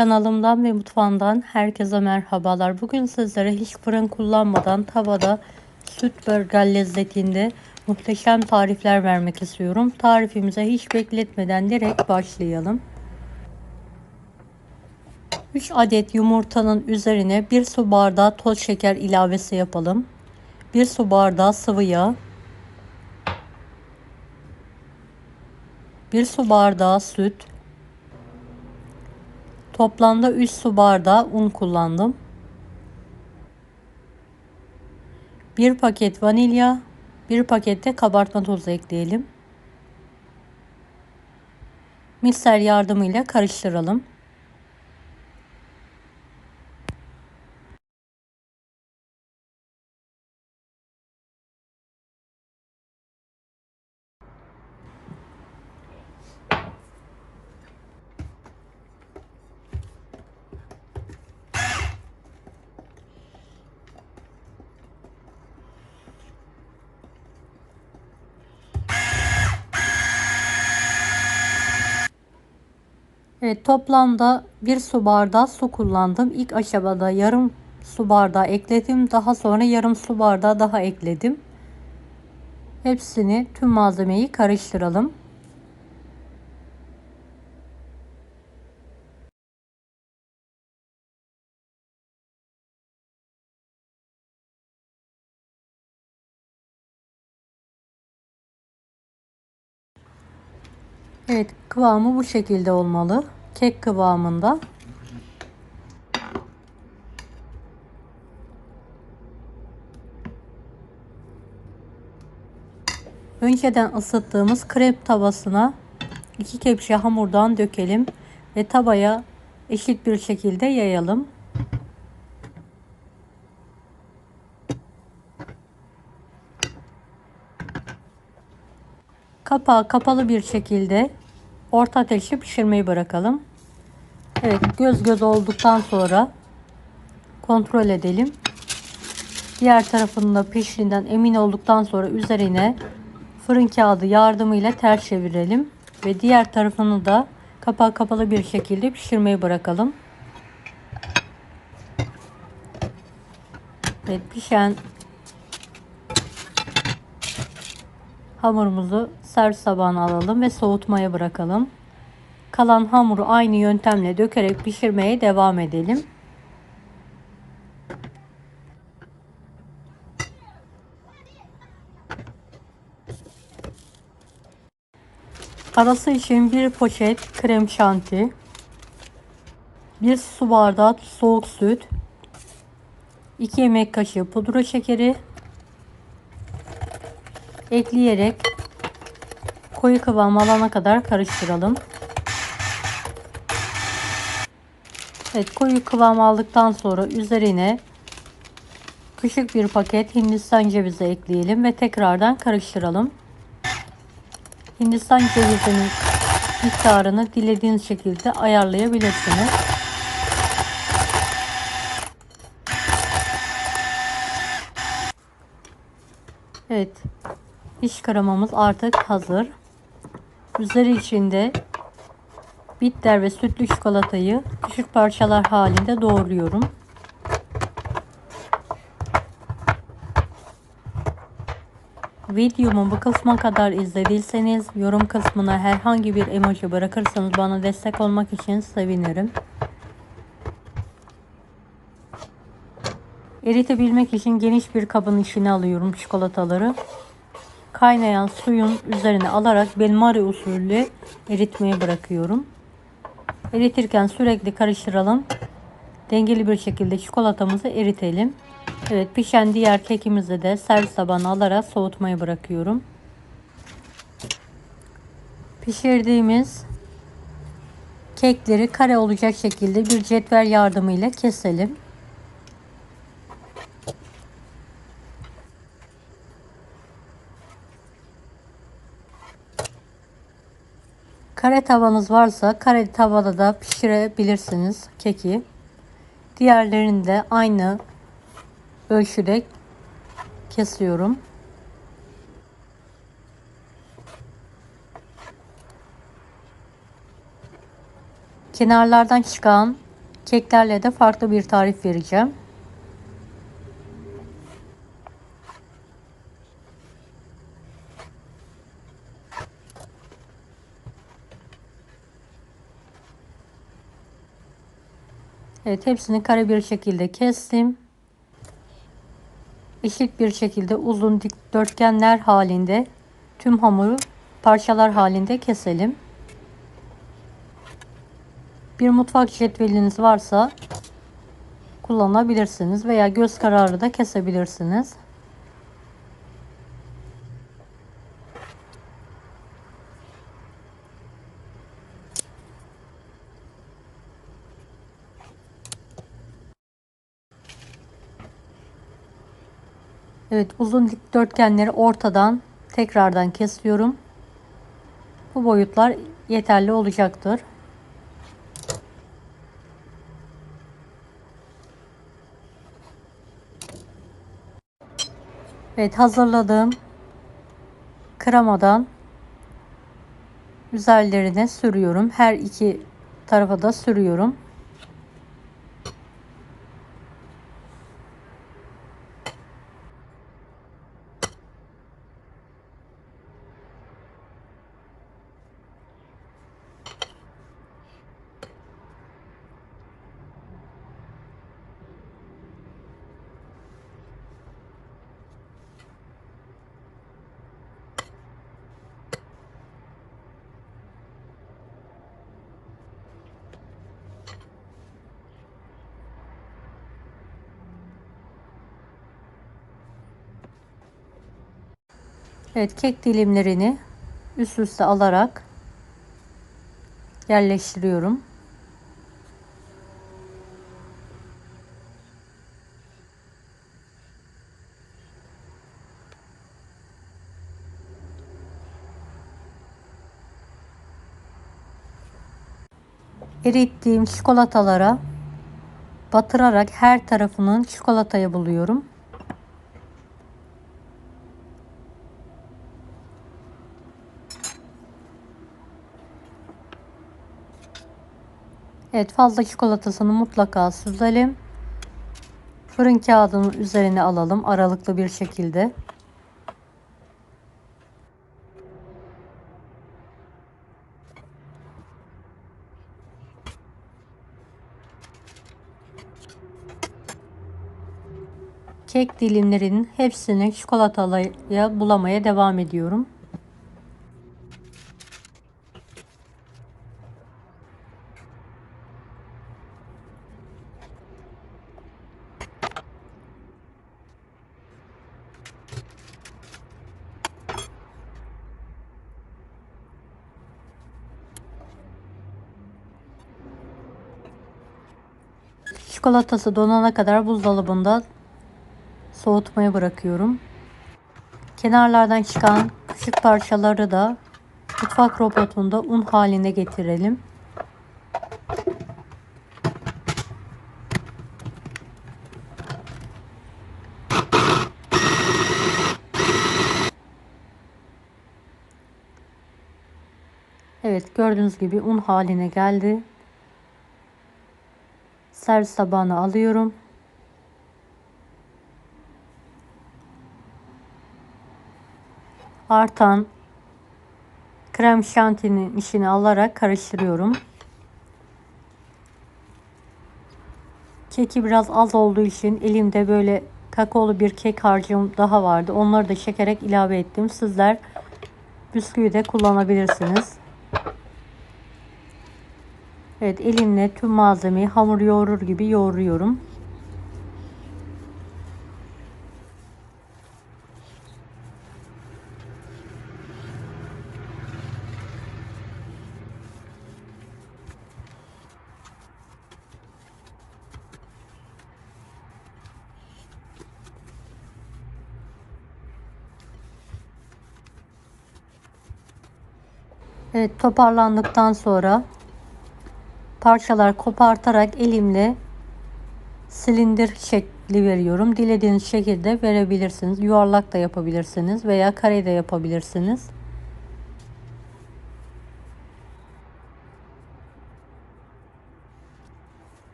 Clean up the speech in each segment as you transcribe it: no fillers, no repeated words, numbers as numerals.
Kanalımdan ve mutfağımdan herkese merhabalar. Bugün sizlere hiç fırın kullanmadan tavada süt burger lezzetinde muhteşem tarifler vermek istiyorum. Tarifimize hiç bekletmeden direkt başlayalım. 3 adet yumurtanın üzerine 1 su bardağı toz şeker ilavesi yapalım. 1 su bardağı sıvı yağ, 1 su bardağı süt, toplamda 3 su bardağı un kullandım. 1 paket vanilya, 1 paket de kabartma tozu ekleyelim. Mikser yardımıyla karıştıralım. Evet, toplamda 1 su bardağı su kullandım. İlk aşamada yarım su bardağı ekledim. Daha sonra yarım su bardağı daha ekledim. Hepsini, tüm malzemeyi karıştıralım. Evet, kıvamı bu şekilde olmalı. Kek kıvamında. Önceden ısıttığımız krep tavasına 2 kepçe hamurdan dökelim ve tavaya eşit bir şekilde yayalım. Kapağı kapalı bir şekilde orta ateşte pişirmeyi bırakalım. Evet, göz göz olduktan sonra kontrol edelim. Diğer tarafının da piştiğinden emin olduktan sonra üzerine fırın kağıdı yardımıyla ters çevirelim ve diğer tarafını da kapağı kapalı bir şekilde pişirmeyi bırakalım. Evet, pişen hamurumuzu servis tabağına alalım ve soğutmaya bırakalım. Kalan hamuru aynı yöntemle dökerek pişirmeye devam edelim. Arası için bir poşet krem şanti, 1 su bardağı soğuk süt, 2 yemek kaşığı pudra şekeri ekleyerek koyu kıvam alana kadar karıştıralım. Evet, koyu kıvam aldıktan sonra üzerine küçük bir paket Hindistan cevizi ekleyelim ve tekrardan karıştıralım. Hindistan cevizinin miktarını dilediğiniz şekilde ayarlayabilirsiniz. Evet, iç kremamız artık hazır. Üzeri içinde bitter ve sütlü çikolatayı küçük parçalar halinde doğruyorum. Videomu bu kısma kadar izlediyseniz yorum kısmına herhangi bir emoji bırakırsanız bana destek olmak için sevinirim. Eritebilmek için geniş bir kabın içine alıyorum çikolataları. Kaynayan suyun üzerine alarak benmari usulü eritmeye bırakıyorum. Eritirken sürekli karıştıralım. Dengeli bir şekilde çikolatamızı eritelim. Evet, pişen diğer kekimizi de servis tabağına alarak soğutmayı bırakıyorum. Pişirdiğimiz kekleri kare olacak şekilde bir cetvel yardımıyla keselim. Kare tavanız varsa kare tavada da pişirebilirsiniz keki. Diğerlerini de aynı ölçüde kesiyorum. Kenarlardan çıkan keklerle de farklı bir tarif vereceğim. Evet, hepsini kare bir şekilde kestim. Eşit bir şekilde uzun dikdörtgenler halinde tüm hamuru parçalar halinde keselim. Bir mutfak cetveliniz varsa kullanabilirsiniz veya göz kararı da kesebilirsiniz. Evet, uzun dikdörtgenleri ortadan tekrardan kesiyorum. Bu boyutlar yeterli olacaktır. Evet, hazırladığım kremadan üzerlerine sürüyorum. Her iki tarafa da sürüyorum. Evet, kek dilimlerini üst üste alarak yerleştiriyorum. Erittiğim çikolatalara batırarak her tarafının çikolataya buluyorum. Evet, fazla çikolatasını mutlaka süzelim. Fırın kağıdının üzerine alalım aralıklı bir şekilde. Kek dilimlerinin hepsini çikolataya bulamaya devam ediyorum. Çikolatası donana kadar buzdolabında soğutmaya bırakıyorum. Kenarlardan çıkan küçük parçaları da mutfak robotunda un haline getirelim. Evet, gördüğünüz gibi un haline geldi. Servis tabağına alıyorum. Artan krem şantinin içine alarak karıştırıyorum. Keki biraz az olduğu için elimde böyle kakaolu bir kek harcım daha vardı. Onları da çekerek ilave ettim. Sizler bisküvi de kullanabilirsiniz. Evet, elimle tüm malzemeyi hamur yoğurur gibi yoğuruyorum. Evet, toparlandıktan sonra parçalar kopartarak elimle silindir şekli veriyorum. Dilediğiniz şekilde verebilirsiniz. Yuvarlak da yapabilirsiniz veya kare de yapabilirsiniz.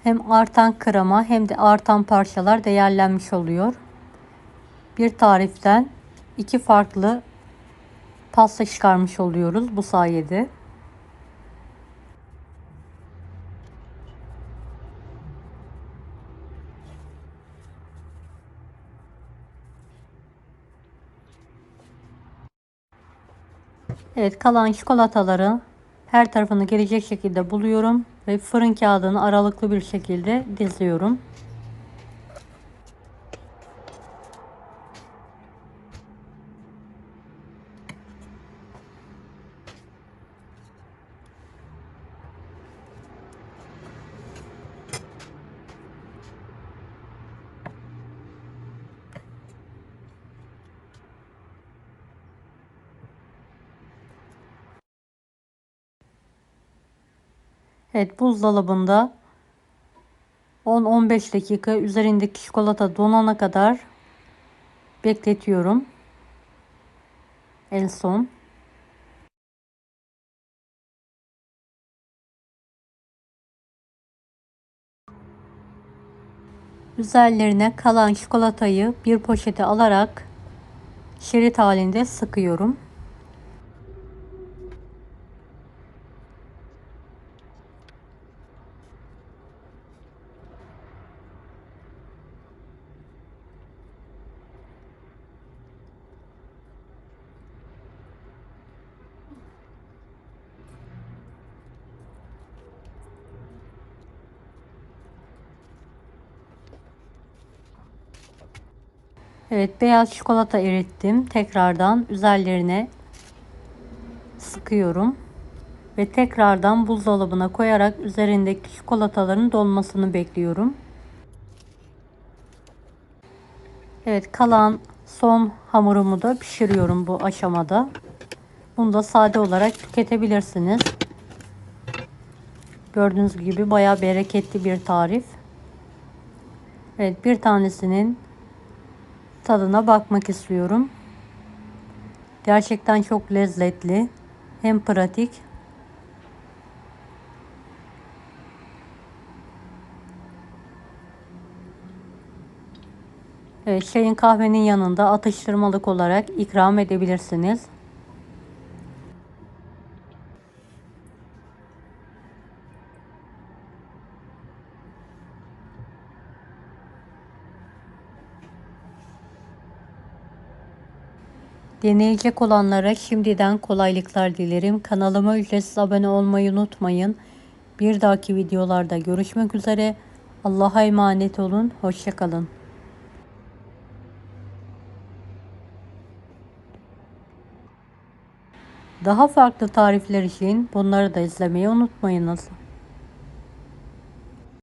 Hem artan krema hem de artan parçalar değerlenmiş oluyor. Bir tariften iki farklı pasta çıkarmış oluyoruz bu sayede. Evet, kalan çikolataları her tarafını gelecek şekilde buluyorum ve fırın kağıdını aralıklı bir şekilde diziyorum. Evet, buzdolabında 10-15 dakika üzerindeki çikolata donana kadar bekletiyorum. En son. Üzerlerine kalan çikolatayı bir poşete alarak şerit halinde sıkıyorum. Evet, beyaz çikolata erittim. Tekrardan üzerlerine sıkıyorum ve tekrardan buzdolabına koyarak üzerindeki çikolataların donmasını bekliyorum. Evet, kalan son hamurumu da pişiriyorum bu aşamada. Bunu da sade olarak tüketebilirsiniz. Gördüğünüz gibi bayağı bereketli bir tarif. Evet, bir tanesinin tadına bakmak istiyorum. Gerçekten çok lezzetli. Hem pratik. Evet, çayın kahvenin yanında atıştırmalık olarak ikram edebilirsiniz. Deneyecek olanlara şimdiden kolaylıklar dilerim. Kanalıma ücretsiz abone olmayı unutmayın. Bir dahaki videolarda görüşmek üzere. Allah'a emanet olun. Hoşça kalın. Daha farklı tarifler için bunları da izlemeyi unutmayınız.